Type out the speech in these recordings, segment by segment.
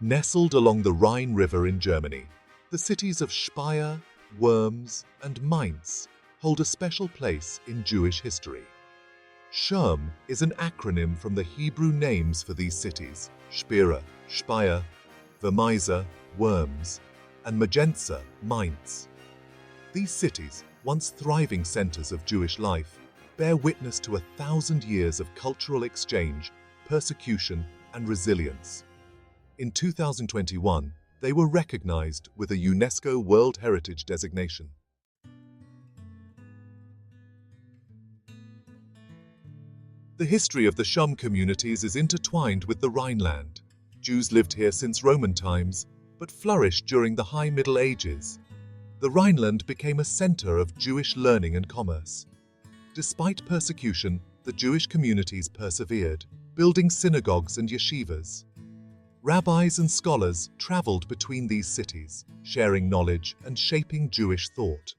Nestled along the Rhine River in Germany, the cities of Speyer, Worms, and Mainz hold a special place in Jewish history. ShUM is an acronym from the Hebrew names for these cities: Speyer, Vermeiser, Worms, and Magenza, Mainz. These cities, once thriving centers of Jewish life, bear witness to 1,000 years of cultural exchange, persecution, and resilience. In 2021, they were recognized with a UNESCO World Heritage designation. The history of the ShUM communities is intertwined with the Rhineland. Jews lived here since Roman times, but flourished during the High Middle Ages. The Rhineland became a center of Jewish learning and commerce. Despite persecution, the Jewish communities persevered, building synagogues and yeshivas. Rabbis and scholars traveled between these cities, sharing knowledge and shaping Jewish thought.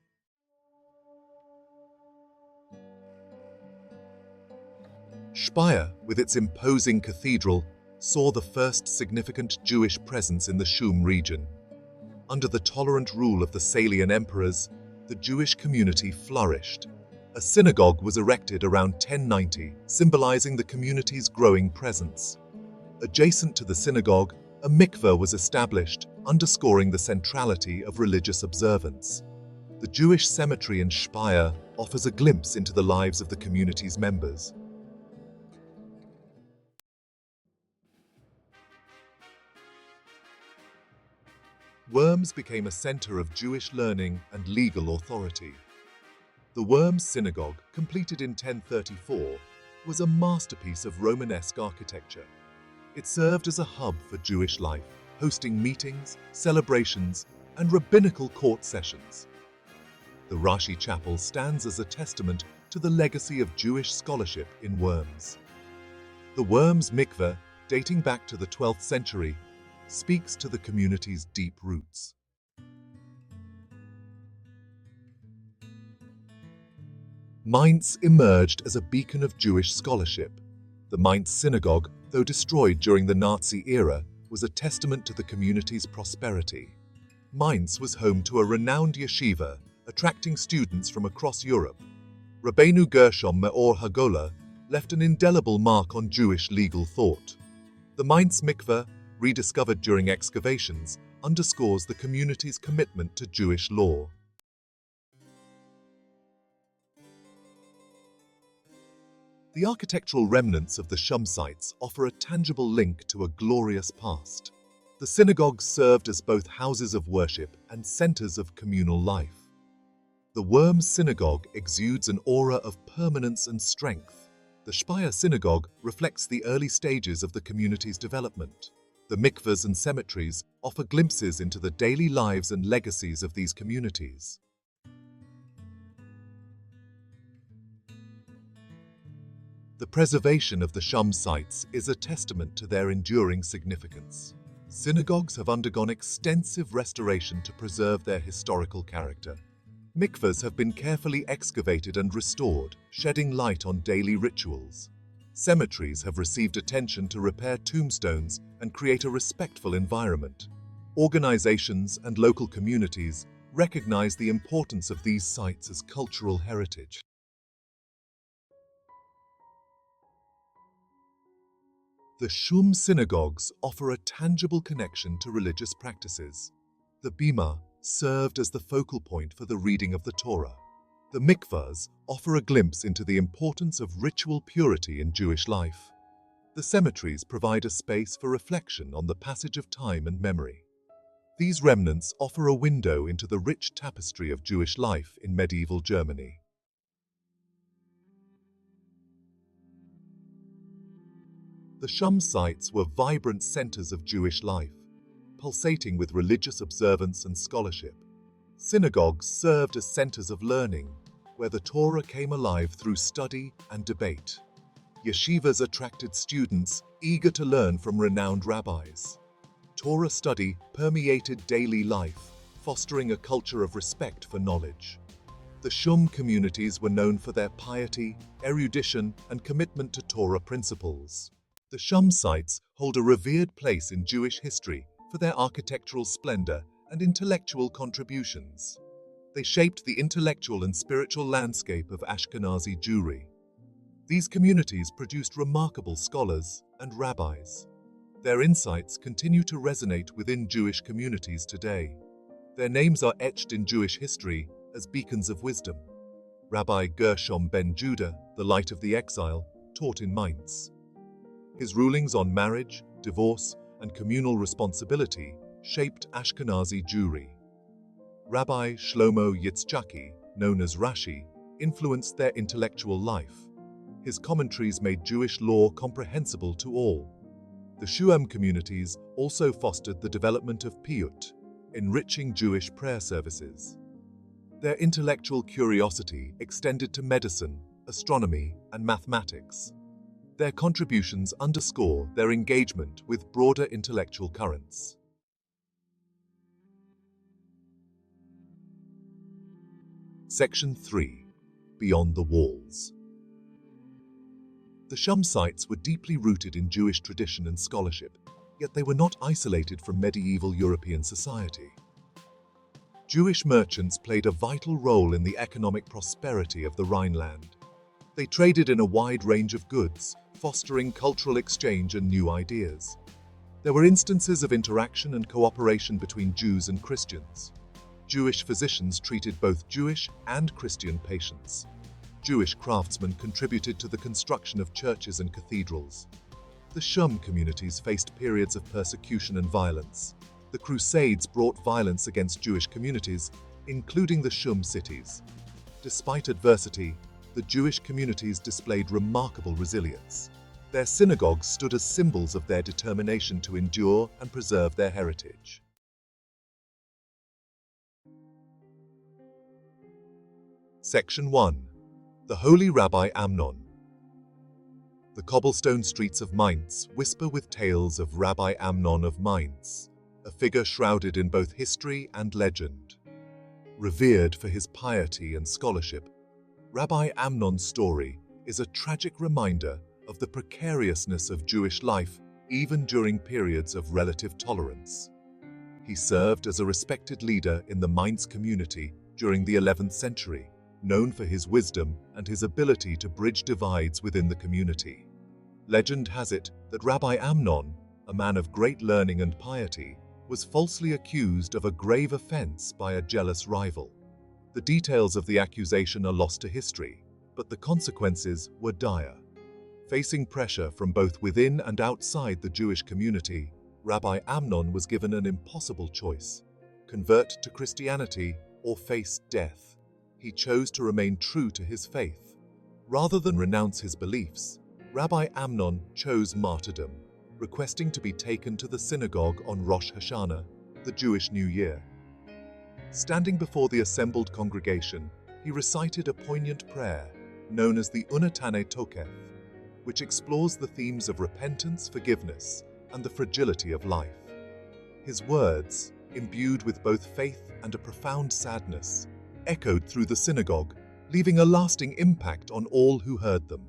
Speyer, with its imposing cathedral, saw the first significant Jewish presence in the ShUM region. Under the tolerant rule of the Salian emperors, the Jewish community flourished. A synagogue was erected around 1090, symbolizing the community's growing presence. Adjacent to the synagogue, a mikveh was established, underscoring the centrality of religious observance. The Jewish cemetery in Speyer offers a glimpse into the lives of the community's members. Worms became a center of Jewish learning and legal authority. The Worms Synagogue, completed in 1034, was a masterpiece of Romanesque architecture. It served as a hub for Jewish life, hosting meetings, celebrations, and rabbinical court sessions. The Rashi Chapel stands as a testament to the legacy of Jewish scholarship in Worms. The Worms Mikveh, dating back to the 12th century, speaks to the community's deep roots. Mainz emerged as a beacon of Jewish scholarship. The Mainz Synagogue, though destroyed during the Nazi era, was a testament to the community's prosperity. Mainz was home to a renowned yeshiva, attracting students from across Europe. Rabbeinu Gershom Meor Hagolah left an indelible mark on Jewish legal thought. The Mainz Mikveh, rediscovered during excavations, underscores the community's commitment to Jewish law. The architectural remnants of the ShUM sites offer a tangible link to a glorious past. The synagogues served as both houses of worship and centers of communal life. The Worms Synagogue exudes an aura of permanence and strength. The Speyer Synagogue reflects the early stages of the community's development. The mikvahs and cemeteries offer glimpses into the daily lives and legacies of these communities. The preservation of the ShUM sites is a testament to their enduring significance. Synagogues have undergone extensive restoration to preserve their historical character. Mikvahs have been carefully excavated and restored, shedding light on daily rituals. Cemeteries have received attention to repair tombstones and create a respectful environment. Organizations and local communities recognize the importance of these sites as cultural heritage. The ShUM synagogues offer a tangible connection to religious practices. The bima served as the focal point for the reading of the Torah. The mikvahs offer a glimpse into the importance of ritual purity in Jewish life. The cemeteries provide a space for reflection on the passage of time and memory. These remnants offer a window into the rich tapestry of Jewish life in medieval Germany. The ShUM sites were vibrant centers of Jewish life, pulsating with religious observance and scholarship. Synagogues served as centers of learning, where the Torah came alive through study and debate. Yeshivas attracted students eager to learn from renowned rabbis. Torah study permeated daily life, fostering a culture of respect for knowledge. The ShUM communities were known for their piety, erudition, and commitment to Torah principles. The ShUM sites hold a revered place in Jewish history, for their architectural splendor and intellectual contributions. They shaped the intellectual and spiritual landscape of Ashkenazi Jewry. These communities produced remarkable scholars and rabbis. Their insights continue to resonate within Jewish communities today. Their names are etched in Jewish history as beacons of wisdom. Rabbi Gershom ben Judah, the light of the exile, taught in Mainz. His rulings on marriage, divorce, and communal responsibility shaped Ashkenazi Jewry. Rabbi Shlomo Yitzchaki, known as Rashi, influenced their intellectual life. His commentaries made Jewish law comprehensible to all. The ShUM communities also fostered the development of piyut, enriching Jewish prayer services. Their intellectual curiosity extended to medicine, astronomy, and mathematics. Their contributions underscore their engagement with broader intellectual currents. Section 3. Beyond the Walls. The ShUM sites were deeply rooted in Jewish tradition and scholarship, yet they were not isolated from medieval European society. Jewish merchants played a vital role in the economic prosperity of the Rhineland. They traded in a wide range of goods, fostering cultural exchange and new ideas. There were instances of interaction and cooperation between Jews and Christians. Jewish physicians treated both Jewish and Christian patients. Jewish craftsmen contributed to the construction of churches and cathedrals. The ShUM communities faced periods of persecution and violence. The Crusades brought violence against Jewish communities, including the ShUM cities. Despite adversity, the Jewish communities displayed remarkable resilience. Their synagogues stood as symbols of their determination to endure and preserve their heritage. Section 1. The Holy Rabbi Amnon. The cobblestone streets of Mainz whisper with tales of Rabbi Amnon of Mainz, a figure shrouded in both history and legend. Revered for his piety and scholarship, Rabbi Amnon's story is a tragic reminder of the precariousness of Jewish life even during periods of relative tolerance. He served as a respected leader in the Mainz community during the 11th century, known for his wisdom and his ability to bridge divides within the community. Legend has it that Rabbi Amnon, a man of great learning and piety, was falsely accused of a grave offense by a jealous rival. The details of the accusation are lost to history, but the consequences were dire. Facing pressure from both within and outside the Jewish community, Rabbi Amnon was given an impossible choice: convert to Christianity or face death. He chose to remain true to his faith. Rather than renounce his beliefs, Rabbi Amnon chose martyrdom, requesting to be taken to the synagogue on Rosh Hashanah, the Jewish New Year. Standing before the assembled congregation, he recited a poignant prayer known as the Unatane Tokef, which explores the themes of repentance, forgiveness, and the fragility of life. His words, imbued with both faith and a profound sadness, echoed through the synagogue, leaving a lasting impact on all who heard them.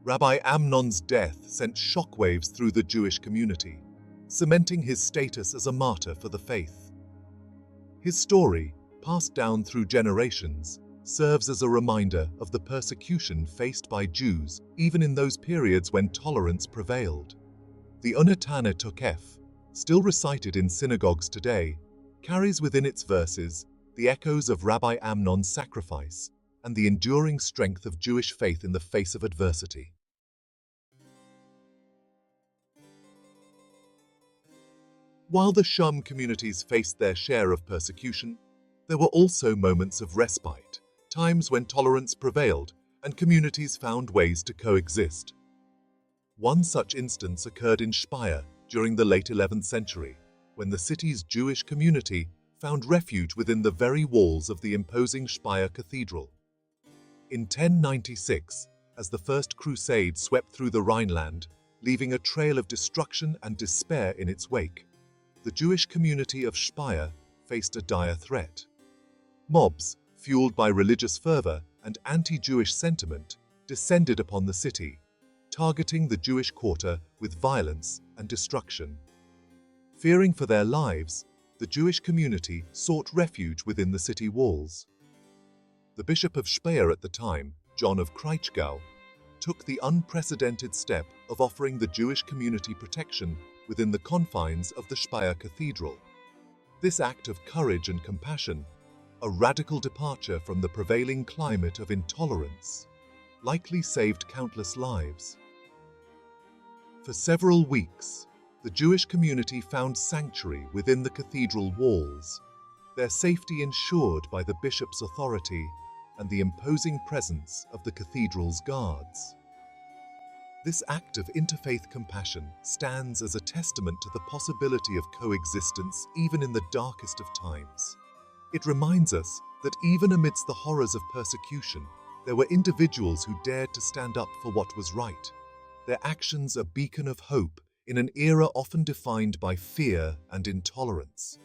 Rabbi Amnon's death sent shockwaves through the Jewish community, cementing his status as a martyr for the faith. His story, passed down through generations, serves as a reminder of the persecution faced by Jews even in those periods when tolerance prevailed. The Unatane Tokef, still recited in synagogues today, carries within its verses the echoes of Rabbi Amnon's sacrifice and the enduring strength of Jewish faith in the face of adversity. While the ShUM communities faced their share of persecution, there were also moments of respite, times when tolerance prevailed and communities found ways to coexist. One such instance occurred in Speyer during the late 11th century, when the city's Jewish community found refuge within the very walls of the imposing Speyer Cathedral. In 1096, as the First Crusade swept through the Rhineland, leaving a trail of destruction and despair in its wake, the Jewish community of Speyer faced a dire threat. Mobs, fueled by religious fervor and anti-Jewish sentiment, descended upon the city, targeting the Jewish quarter with violence and destruction. Fearing for their lives, the Jewish community sought refuge within the city walls. The Bishop of Speyer at the time, John of Kraichgau, took the unprecedented step of offering the Jewish community protection within the confines of the Speyer Cathedral. This act of courage and compassion, a radical departure from the prevailing climate of intolerance, likely saved countless lives. For several weeks, the Jewish community found sanctuary within the cathedral walls, their safety ensured by the bishop's authority and the imposing presence of the cathedral's guards. This act of interfaith compassion stands as a testament to the possibility of coexistence even in the darkest of times. It reminds us that even amidst the horrors of persecution, there were individuals who dared to stand up for what was right, their actions a beacon of hope in an era often defined by fear and intolerance.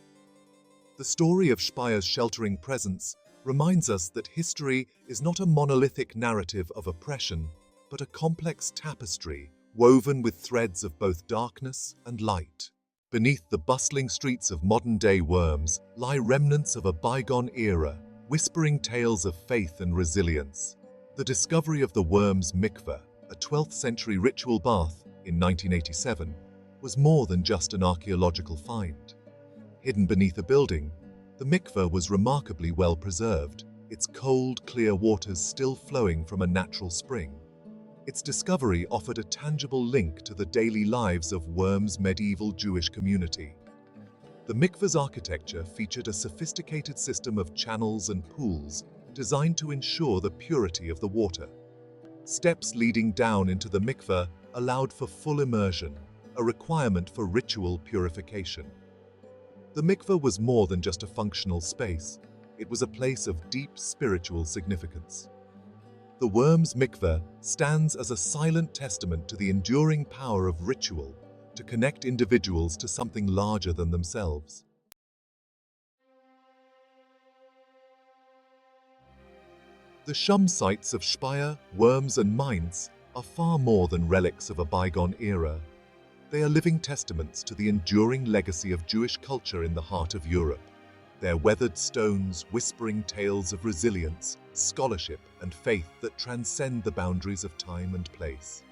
The story of Speyer's sheltering presence reminds us that history is not a monolithic narrative of oppression, but a complex tapestry woven with threads of both darkness and light. Beneath the bustling streets of modern-day Worms lie remnants of a bygone era, whispering tales of faith and resilience. The discovery of the Worms Mikveh, a 12th-century ritual bath in 1987, was more than just an archaeological find. Hidden beneath a building, the mikveh was remarkably well preserved, its cold, clear waters still flowing from a natural spring. Its discovery offered a tangible link to the daily lives of Worms' medieval Jewish community. The mikveh's architecture featured a sophisticated system of channels and pools designed to ensure the purity of the water. Steps leading down into the mikveh allowed for full immersion, a requirement for ritual purification. The mikveh was more than just a functional space. It was a place of deep spiritual significance. The Worms Mikveh stands as a silent testament to the enduring power of ritual to connect individuals to something larger than themselves. The ShUM sites of Speyer, Worms and Mainz are far more than relics of a bygone era. They are living testaments to the enduring legacy of Jewish culture in the heart of Europe. Their weathered stones whispering tales of resilience, scholarship and faith that transcend the boundaries of time and place.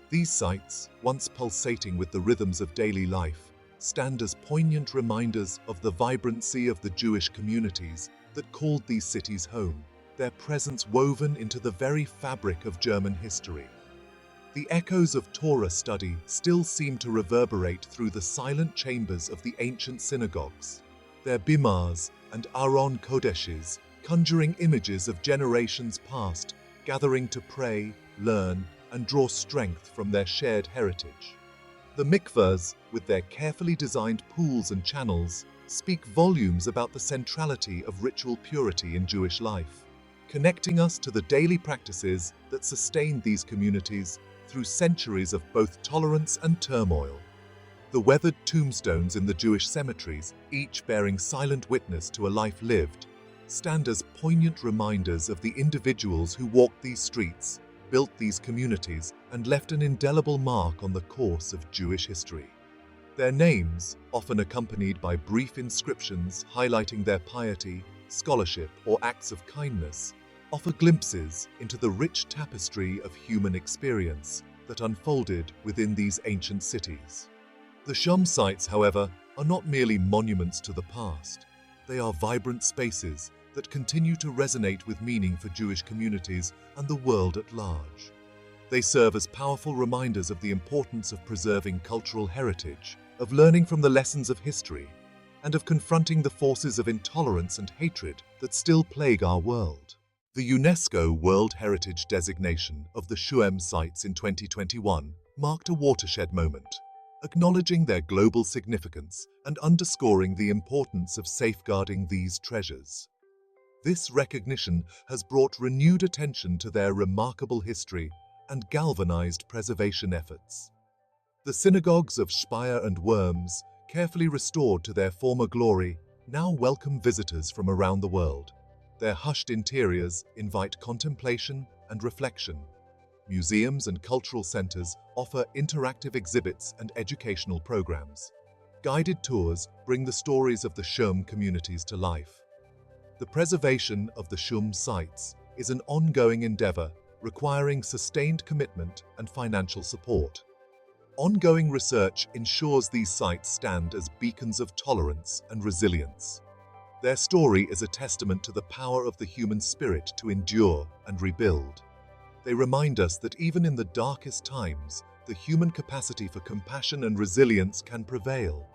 These sites, once pulsating with the rhythms of daily life, stand as poignant reminders of the vibrancy of the Jewish communities that called these cities home, their presence woven into the very fabric of German history. The echoes of Torah study still seem to reverberate through the silent chambers of the ancient synagogues, their bimahs and aron kodeshes conjuring images of generations past, gathering to pray, learn, and draw strength from their shared heritage. The mikvahs, with their carefully designed pools and channels, speak volumes about the centrality of ritual purity in Jewish life, connecting us to the daily practices that sustain these communities through centuries of both tolerance and turmoil. The weathered tombstones in the Jewish cemeteries, each bearing silent witness to a life lived, stand as poignant reminders of the individuals who walked these streets, built these communities, and left an indelible mark on the course of Jewish history. Their names, often accompanied by brief inscriptions highlighting their piety, scholarship, or acts of kindness, offer glimpses into the rich tapestry of human experience that unfolded within these ancient cities. The ShUM sites, however, are not merely monuments to the past. They are vibrant spaces that continue to resonate with meaning for Jewish communities and the world at large. They serve as powerful reminders of the importance of preserving cultural heritage, of learning from the lessons of history, and of confronting the forces of intolerance and hatred that still plague our world. The UNESCO World Heritage designation of the ShUM sites in 2021 marked a watershed moment, acknowledging their global significance and underscoring the importance of safeguarding these treasures. This recognition has brought renewed attention to their remarkable history and galvanized preservation efforts. The synagogues of Speyer and Worms, carefully restored to their former glory, now welcome visitors from around the world. Their hushed interiors invite contemplation and reflection. Museums and cultural centers offer interactive exhibits and educational programs. Guided tours bring the stories of the ShUM communities to life. The preservation of the ShUM sites is an ongoing endeavor requiring sustained commitment and financial support. Ongoing research ensures these sites stand as beacons of tolerance and resilience. Their story is a testament to the power of the human spirit to endure and rebuild. They remind us that even in the darkest times, the human capacity for compassion and resilience can prevail.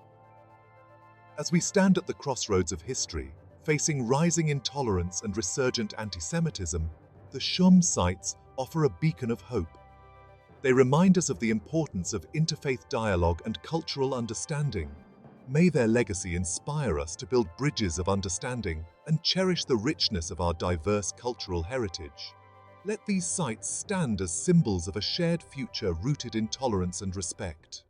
As we stand at the crossroads of history, facing rising intolerance and resurgent anti-Semitism, the ShUM sites offer a beacon of hope. They remind us of the importance of interfaith dialogue and cultural understanding. May their legacy inspire us to build bridges of understanding and cherish the richness of our diverse cultural heritage. Let these sites stand as symbols of a shared future rooted in tolerance and respect.